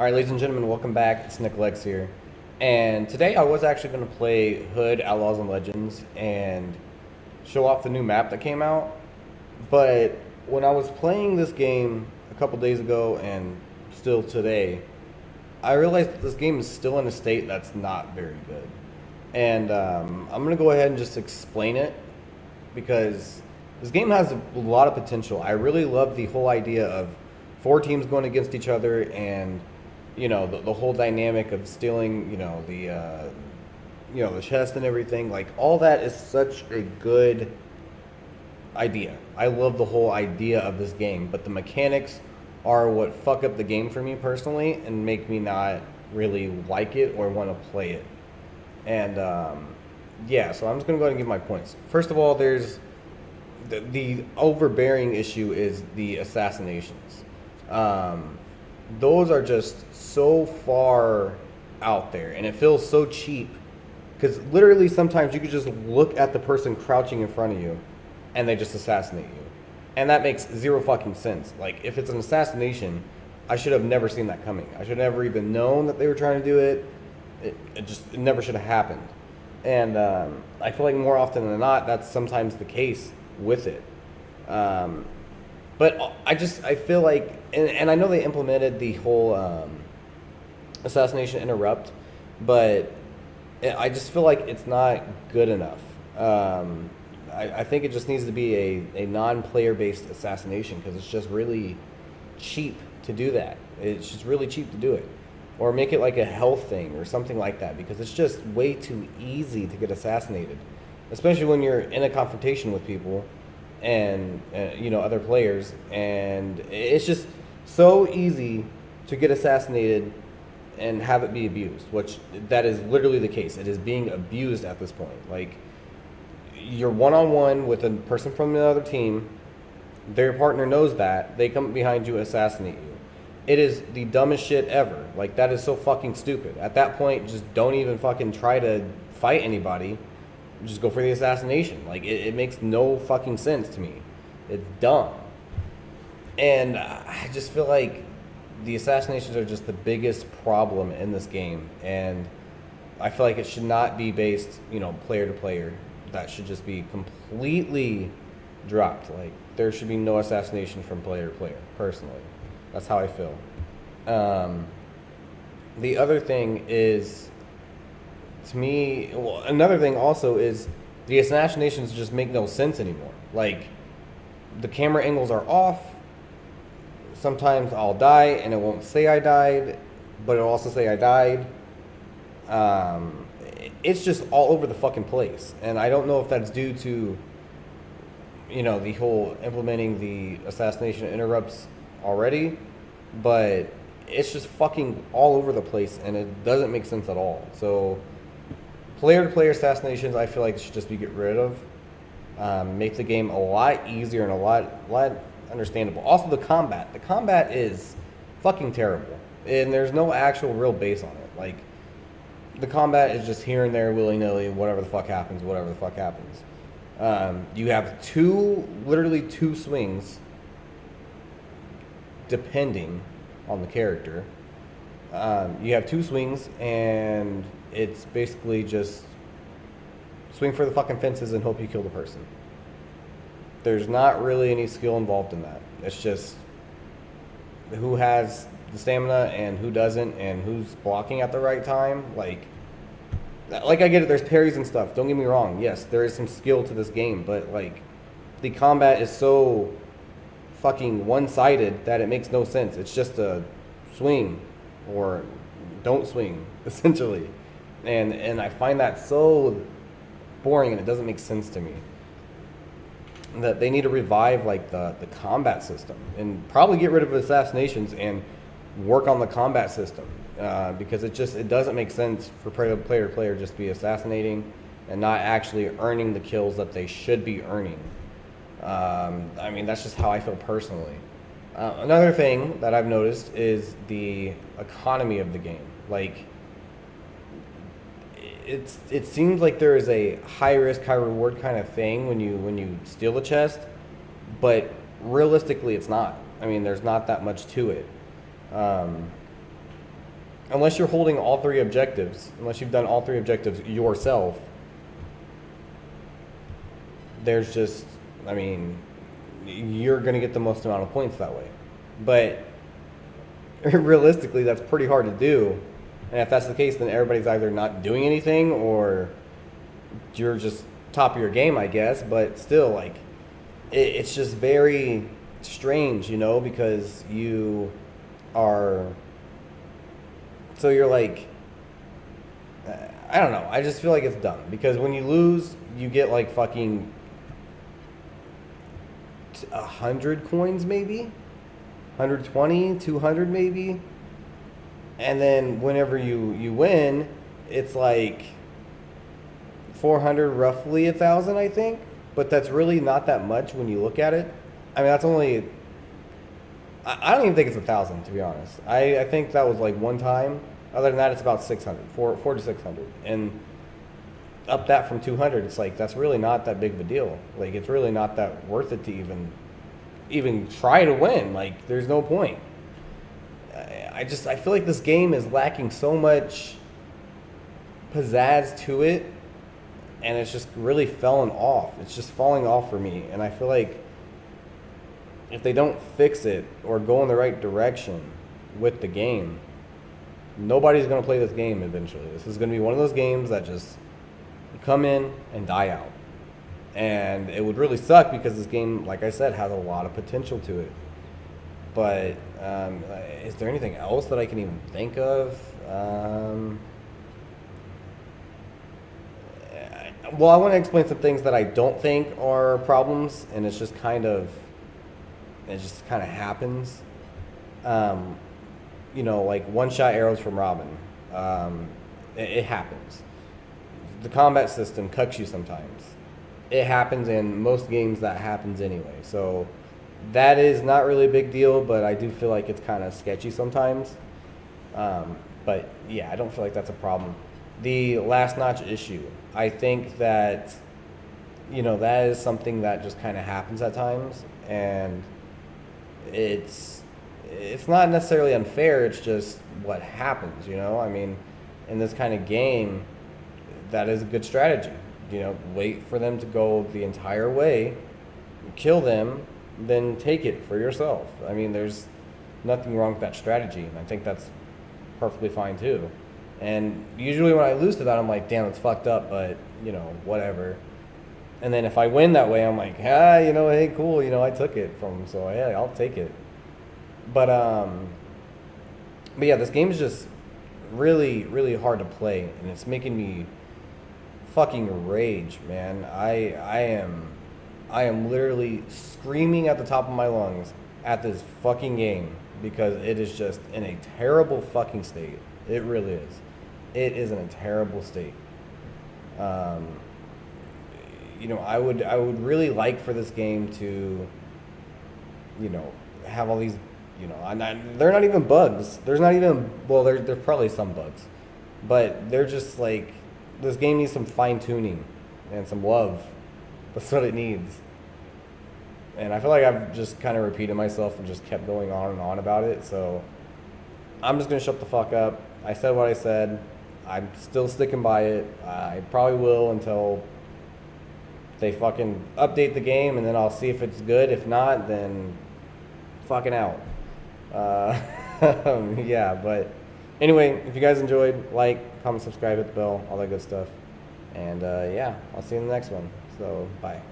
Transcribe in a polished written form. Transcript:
All right, ladies and gentlemen, welcome back. It's Nick Lex here. And today I was actually going to play Hood, Outlaws, and Legends and show off the new map that came out. But when I was playing this game a couple days ago and still today, I realized that this game is still in a state that's not very good. And I'm going to go ahead and just explain it because this game has a lot of potential. I really love the whole idea of four teams going against each other and the whole dynamic of stealing the chest and everything. Like, all that is such a good idea. I love the whole idea of this game, but the mechanics are what fuck up the game for me personally and make me not really like it or want to play it. And so I'm just gonna go ahead and give my points. First of all, there's the overbearing issue is the assassinations. Those are just so far out there, and it feels so cheap because literally sometimes you could just look at the person crouching in front of you and they just assassinate you, and that makes zero fucking sense. Like, if it's an assassination, I should have never seen that coming. I should have never even known that they were trying to do it. It never should have happened. And I feel like more often than not that's sometimes the case with it. But I feel like, and I know they implemented the whole assassination interrupt, but I just feel like it's not good enough. I think it just needs to be a non-player based assassination because it's just really cheap to do that. It's just really cheap to do it. Or make it like a health thing or something like that, because it's just way too easy to get assassinated, especially when you're in a confrontation with people and other players, and it's just so easy to get assassinated and have it be abused, which that is literally the case. It is being abused at this point. Like, you're one-on-one with a person from another team, their partner knows that, they come behind you and assassinate you. It is the dumbest shit ever. Like, that is so fucking stupid. At that point, just don't even fucking try to fight anybody. Just go for the assassination. Like, it makes no fucking sense to me. It's dumb. And I just feel like the assassinations are just the biggest problem in this game. And I feel like it should not be based, player to player. That should just be completely dropped. Like, there should be no assassination from player to player, personally. That's how I feel. The other thing is, to me, another thing also is the assassinations just make no sense anymore. Like, the camera angles are off. Sometimes I'll die and it won't say I died, but it'll also say I died. It's just all over the fucking place. And I don't know if that's due to, the whole implementing the assassination interrupts already, but it's just fucking all over the place and it doesn't make sense at all. So player to player assassinations, I feel like should just be get rid of. Make the game a lot easier and a lot understandable. Also, the combat is fucking terrible, and there's no actual real base on it. Like, the combat is just here and there, willy-nilly, whatever the fuck happens. You have literally two swings depending on the character. You have two swings, and it's basically just swing for the fucking fences and hope you kill the person. There's not really any skill involved in that. It's just who has the stamina and who doesn't, and who's blocking at the right time. Like I get it, there's parries and stuff, don't get me wrong. Yes, there is some skill to this game, but like, the combat is so fucking one-sided that it makes no sense. It's just a swing or don't swing, essentially. And I find that so boring, and it doesn't make sense to me. That they need to revive like the combat system and probably get rid of assassinations and work on the combat system, because it doesn't make sense for player to player just be assassinating and not actually earning the kills that they should be earning. I mean, that's just how I feel personally. Another thing that I've noticed is the economy of the game. Like, it seems like there is a high risk, high reward kind of thing when you steal the chest, but realistically, it's not. I mean, there's not that much to it. unless you're holding all three objectives, unless you've done all three objectives yourself, there's just, I mean, you're going to get the most amount of points that way. But realistically, that's pretty hard to do. And if that's the case, then everybody's either not doing anything or you're just top of your game, I guess. But still, like, it's just very strange, you know, because you are, so you're like, I don't know. I just feel like it's dumb because when you lose, you get like fucking 100 coins maybe, 120, 200 maybe, and then whenever you win, it's like 400, roughly 1,000, I think. But that's really not that much when you look at it. I mean, that's only, I don't even think it's 1,000, to be honest. I think that was like one time. Other than that, it's about 600, 4 to 600. And up that from 200, it's like, that's really not that big of a deal. Like, it's really not that worth it to even try to win. Like, there's no point. I feel like this game is lacking so much pizzazz to it, and it's just really fallen off. It's just falling off for me, and I feel like if they don't fix it or go in the right direction with the game, nobody's going to play this game eventually. This is going to be one of those games that just come in and die out. And it would really suck because this game, like I said, has a lot of potential to it. But is there anything else that I can even think of? Well, I want to explain some things that I don't think are problems, and it just kind of happens. You know, like one-shot arrows from Robin. It happens. The combat system cucks you sometimes. It happens in most games. That happens anyway. So that is not really a big deal, but I do feel like it's kind of sketchy sometimes. But yeah, I don't feel like that's a problem. The last notch issue, I think that, you know, that is something that just kind of happens at times, and it's not necessarily unfair. It's just what happens, you know. I mean, in this kind of game, that is a good strategy. You know, wait for them to go the entire way, kill them, then take it for yourself. I mean, there's nothing wrong with that strategy, and I think that's perfectly fine too. And usually when I lose to that, I'm like, damn, it's fucked up, but, you know, whatever. And then if I win that way, I'm like, you know, hey, cool, you know, I took it from them, so yeah, I'll take it. But yeah, this game is just really, really hard to play, and it's making me fucking rage, man. I am literally screaming at the top of my lungs at this fucking game because it is just in a terrible fucking state. It really is. It is in a terrible state. You know, I would really like for this game to, you know, have all these, you know, they're not even bugs. There's not even, well, there's probably some bugs, but they're just like, this game needs some fine tuning and some love. That's what it needs. And I feel like I've just kind of repeated myself and just kept going on and on about it. So I'm just going to shut the fuck up. I said what I said. I'm still sticking by it. I probably will until they fucking update the game, and then I'll see if it's good. If not, then fucking out. Yeah, but anyway, if you guys enjoyed, like, comment, subscribe, hit the bell, all that good stuff. And yeah, I'll see you in the next one. So, bye.